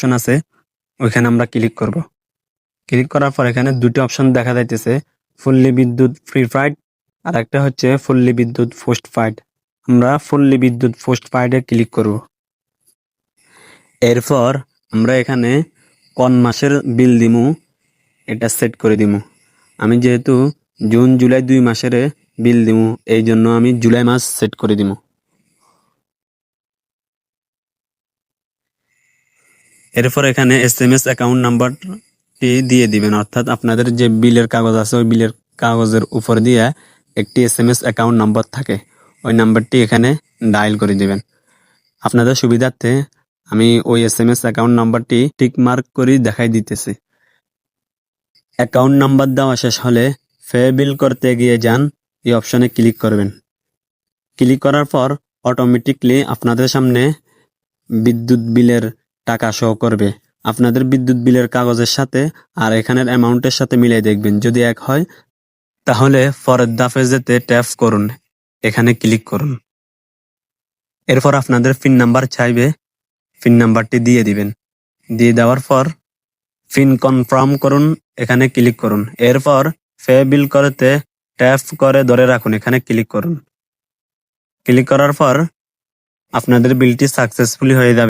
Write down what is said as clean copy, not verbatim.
Option আছে, ওইখানে আমরা ক্লিক করব। ক্লিক করার পর এখানে দুটি অপশন দেখা যাইতেছে, ফুললি বিদ্যুৎ প্রিপেইড আর একটা হচ্ছে ফুললি বিদ্যুৎ পোস্টপেইড। আমরা ফুললি বিদ্যুৎ পোস্টপেইডে ক্লিক করব। এরপর আমরা এখানে কোন মাসের বিল দিমু এটা সেট করে দিমু। আমি যেহেতু জুন জুলাই 2 মাসের বিল দিমু, এই জন্য আমি জুলাই মাস সেট করে দিমু। এরপর এখানে SMS অ্যাকাউন্ট নাম্বারটি দিয়ে দিবেন, অর্থাৎ আপনাদের যে বিলের কাগজ আছে ওই বিলের কাগজের উপর দিয়ে একটি SMS অ্যাকাউন্ট নাম্বার থাকে, ওই নাম্বারটি এখানে ডায়াল করে দিবেন। আপনাদের সুবিধার্থে আমি ওই SMS অ্যাকাউন্ট নাম্বারটি টিক মার্ক করে দেখাই দিতেছি। অ্যাকাউন্ট নাম্বার দেওয়া শেষ হলে পে বিল করতে গিয়ে যান, এই অপশনে ক্লিক করবেন। ক্লিক করার পর অটোমেটিকলি আপনাদের সামনে বিদ্যুৎ বিলের টাকা শো করবে। আপনাদের বিদ্যুৎ বিলের কাগজের সাথে আর এখানের অ্যামাউন্টের সাথে মিলিয়ে দেখবেন, যদি এক হয় তাহলে পরের ধাপে যেতে ট্যাপ করুন, এখানে ক্লিক করুন। এরপর আপনাদের পিন নাম্বার চাইবে, পিন নাম্বারটি দিয়ে দিবেন। দিয়ে দেওয়ার পর পিন কনফার্ম করুন, এখানে ক্লিক করুন। এরপর পে বিল করতে ট্যাপ করে ধরে রাখুন, এখানে ক্লিক করুন। ক্লিক করার পর আপনাদের বিলটি সাকসেসফুলি হয়ে যাবে।